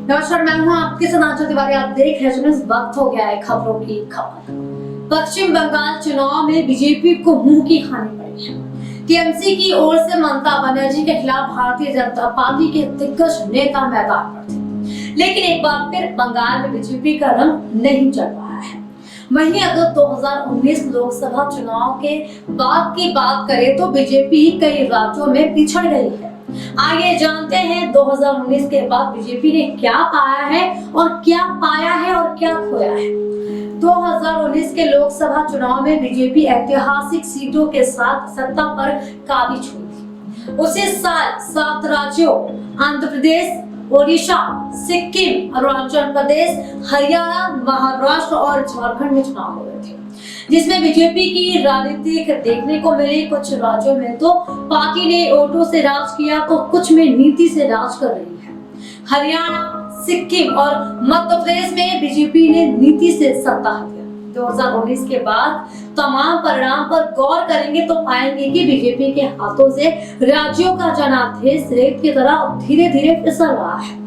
नमस्कार, मैं हूं आपके साथ आंचल तिवारी। आप देख रहे हैं इस वक्त हो गया है खबरों की खबर। पश्चिम बंगाल चुनाव में बीजेपी को मुंह की खानी पड़ी है। टीएमसी की ओर से ममता बनर्जी के खिलाफ भारतीय जनता पार्टी के दिग्गज नेता मैदान पर थे, लेकिन एक बार फिर बंगाल में बीजेपी का रंग नहीं चढ़ रहा है। वहीं अगर 2019 लोकसभा चुनाव के बाद की बात करें तो बीजेपी कई राज्यों में पिछड़ गई है। आइए जानते हैं 2019 के बाद बीजेपी ने क्या पाया है और क्या पाया है और क्या खोया है। 2019 के लोकसभा चुनाव में बीजेपी ऐतिहासिक सीटों के साथ सत्ता पर काबिज हुई थी। उसी साल 7 राज्यों आंध्र प्रदेश, ओडिशा, सिक्किम, अरुणाचल प्रदेश, हरियाणा, महाराष्ट्र और झारखंड में चुनाव हो रहे थे, जिसमें बीजेपी की राजनीति देखने को मिली। कुछ राज्यों में तो पार्टी ने वोटों से राज किया तो कुछ में नीति से राज कर रही है। हरियाणा, सिक्किम और मध्य प्रदेश में बीजेपी ने नीति से सत्ता हासिल। 2019 के बाद तमाम परिणाम पर गौर करेंगे तो पाएंगे कि बीजेपी के हाथों से राज्यों का जनादेश रेत की तरह धीरे धीरे फिसल रहा है।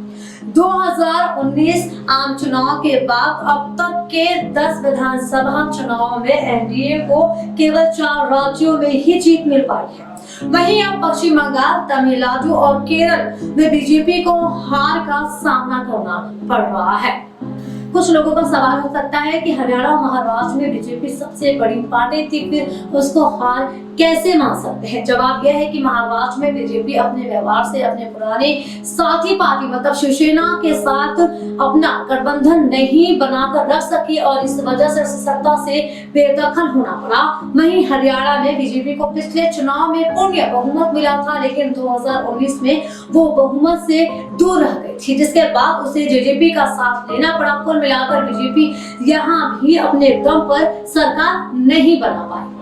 2019 आम चुनाव के बाद अब तक के 10 विधानसभा चुनाव में एनडीए को केवल 4 राज्यों में ही जीत मिल पाई है। वहीं अब पश्चिम बंगाल, तमिलनाडु और केरल में बीजेपी को हार का सामना करना पड़ रहा है। कुछ लोगों का सवाल हो सकता है कि हरियाणा और महाराष्ट्र में बीजेपी सबसे बड़ी पार्टी थी, फिर उसको हार कैसे मान सकते हैं। जवाब यह है कि महाराष्ट्र में बीजेपी अपने व्यवहार से अपने पुराने साथी पार्टी मतलब शिवसेना के साथ अपना गठबंधन नहीं बनाकर रख सकी और इस वजह से सत्ता से बेदखल होना पड़ा। वहीं हरियाणा में बीजेपी को पिछले चुनाव में पूर्ण बहुमत मिला था, लेकिन 2019 में वो बहुमत से दूर रह गई थी, जिसके बाद उसे जेजेपी का साथ लेना पड़ा। कुल मिलाकर बीजेपी यहाँ भी अपने दम पर सरकार नहीं बना पाई।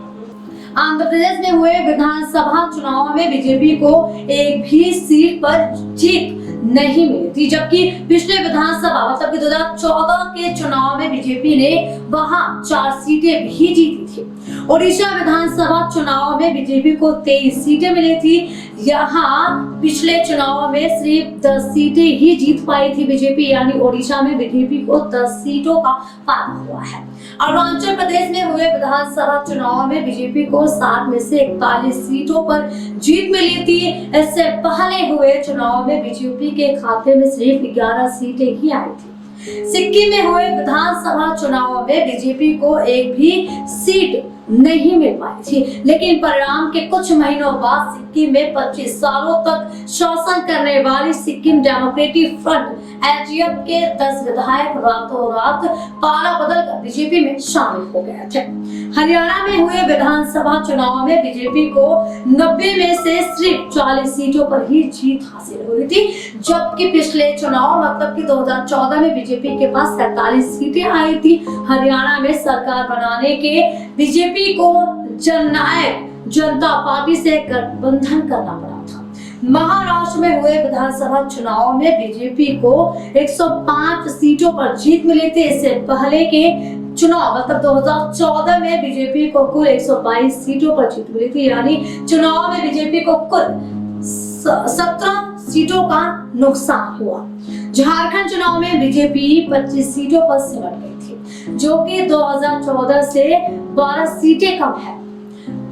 आंध्र प्रदेश में हुए विधानसभा चुनाव में बीजेपी को एक भी सीट पर जीत नहीं मिली थी, जबकि पिछले विधानसभा मतलब कि 2014 के चुनाव में बीजेपी ने वहां 4 सीटें भी जीती थी। ओडिशा विधानसभा चुनाव में बीजेपी को 23 सीटें मिली थी। यहाँ पिछले चुनाव में सिर्फ 10 सीटें ही जीत पाई थी बीजेपी, यानी ओडिशा में बीजेपी को 10 सीटों का फायदा हुआ है। अरुणाचल प्रदेश में हुए विधानसभा चुनाव में बीजेपी को 60 में से 41 सीटों पर जीत मिली थी। इससे पहले हुए चुनाव में बीजेपी के खाते में सिर्फ 11 सीटें ही आई थी। सिक्किम में हुए विधानसभा चुनाव में बीजेपी को एक भी सीट नहीं मिल पाई थी, लेकिन परिणाम के कुछ महीनों बाद सिक्किम में 25 सालों तक शासन करने वाली सिक्किम डेमोक्रेटिक फ्रंट एचडीएफ के 10 विधायक रातों रात पाला बदलकर बीजेपी में शामिल हो गए थे। हरियाणा में हुए विधानसभा चुनाव में बीजेपी को 90 में से सिर्फ 40 सीटों पर ही जीत हासिल हुई थी, जबकि पिछले चुनाव मतलब कि 2014 में बीजेपी के पास 47 सीटें आई थी। हरियाणा में सरकार बनाने के बीजेपी को जननायक जनता पार्टी से गठबंधन करना पड़ा था। महाराष्ट्र में हुए विधानसभा चुनाव में बीजेपी को 105 सीटों पर जीत मिली थी। इससे पहले के चुनाव मतलब 2014 में बीजेपी को कुल 122 सीटों पर जीत मिली थी, यानी चुनाव में बीजेपी को कुल 17 सीटों का नुकसान हुआ। झारखंड चुनाव में बीजेपी 25 सीटों पर सिमट गई थी, जो कि 2014 से 12 सीटें कम है।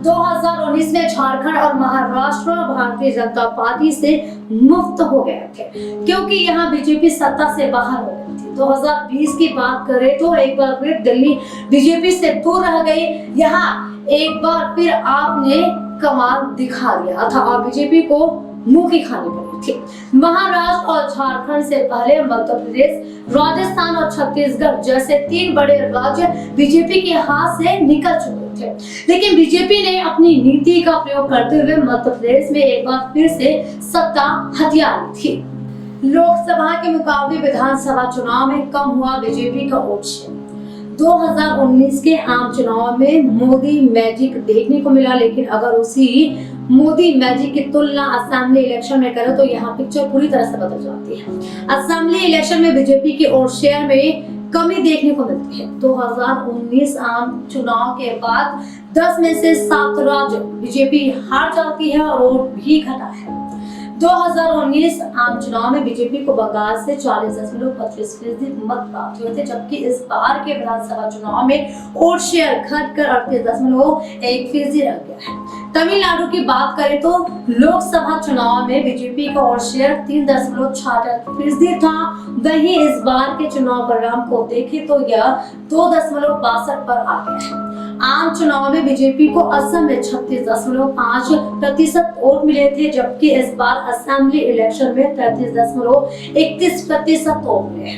2019 में झारखंड और महाराष्ट्र भारतीय जनता पार्टी से मुक्त हो गए थे, क्योंकि यहाँ बीजेपी सत्ता से बाहर हो गई थी। 2020 की बात करें तो एक बार फिर दिल्ली बीजेपी से दूर रह गई। यहाँ एक बार फिर आपने कमाल दिखा दिया था और बीजेपी को मुंह की खानी पड़ी थी। महाराष्ट्र और झारखंड से पहले मध्य प्रदेश, राजस्थान और छत्तीसगढ़ जैसे 3 बड़े राज्य बीजेपी के हाथ से निकल चुके थे, लेकिन बीजेपी ने अपनी नीति का प्रयोग करते हुए मध्य प्रदेश में एक बार फिर से सत्ता हथिया ली थी। लोकसभा के मुकाबले विधानसभा चुनाव में कम हुआ बीजेपी का वोट शेयर। 2019 के आम चुनाव में मोदी मैजिक देखने को मिला, लेकिन अगर उसी मोदी मैजिक की तुलना असेंबली इलेक्शन में करें तो यहाँ पिक्चर पूरी तरह से बदल जाती है। असेंबली इलेक्शन में बीजेपी के वोट शेयर में कमी देखने को मिलती है। 2019 आम चुनाव के बाद 10 में से 7 राज्य बीजेपी हार जाती है और वोट भी घटा है। 2019 आम चुनाव में बीजेपी को बंगाल से 40.25% मत प्राप्त हुए थे, जबकि इस बार के विधानसभा चुनाव में वोट शेयर घटकर 38.1% रह गया है। तमिलनाडु की बात करें तो लोकसभा चुनाव में बीजेपी का वोट शेयर 3.66% था। वहीं इस बार के चुनाव परिणाम को देखें तो यह 2.62 पर आ गया है। आम चुनाव में बीजेपी को असम में 36.5% वोट मिले थे, जबकि इस बार असेंबली इलेक्शन में 33.31% वोट मिले।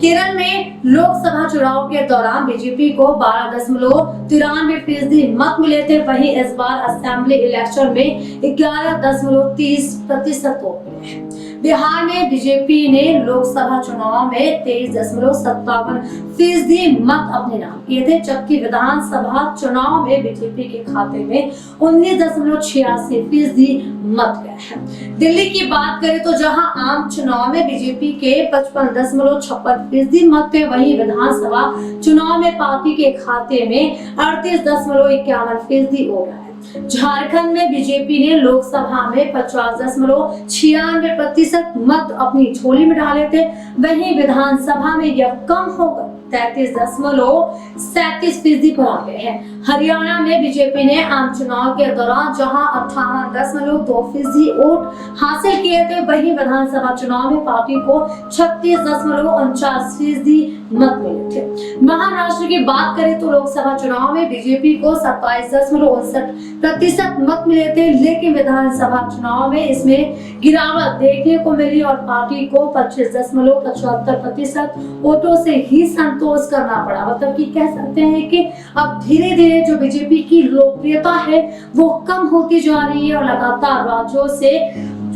केरल में लोकसभा चुनाव के दौरान बीजेपी को 12.93% मत मिले थे। वहीं इस बार असेंबली इलेक्शन में 11.30% वोट मिले। बिहार में बीजेपी ने लोकसभा चुनाव में 23.57% मत अपने नाम किए थे, जबकि विधानसभा चुनाव में बीजेपी के खाते में 19.86% मत गए हैं। दिल्ली की बात करें तो जहां आम चुनाव में बीजेपी के 55.56% मत थे, वहीं विधानसभा चुनाव में पार्टी के खाते में 38.51% वोट आए। झारखंड में बीजेपी ने लोकसभा में 50.96% मत अपनी झोली में डाले थे, वहीं विधानसभा में यह कम होकर 33.37% पर आ गए हैं। हरियाणा में बीजेपी ने आम चुनाव के दौरान जहां 58.2% वोट हासिल किए थे, वहीं विधानसभा चुनाव में पार्टी को 36.49% मत मिले थे। महाराष्ट्र की बात करें तो लोकसभा चुनाव में बीजेपी को 27.59% मत मिले थे, लेकिन विधानसभा चुनाव में इसमें गिरावट देखने को मिली और पार्टी को 25.75% वोटों से ही संतोष करना पड़ा। मतलब कि कह सकते हैं कि अब धीरे धीरे जो बीजेपी की लोकप्रियता है वो कम होती जा रही है और लगातार राज्यों से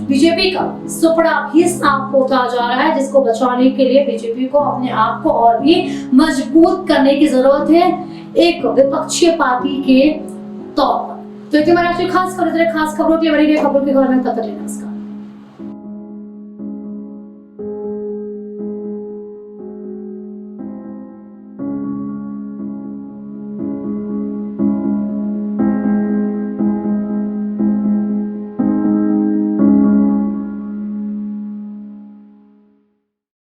बीजेपी का सुपड़ा भी साफ होता जा रहा है, जिसको बचाने के लिए बीजेपी को अपने आप को और भी मजबूत करने की जरूरत है एक विपक्षी पार्टी के तौर पर। तो इतनी खास खबरों के लिए बनी रही खबरों के घर में तब तक नमस्कार।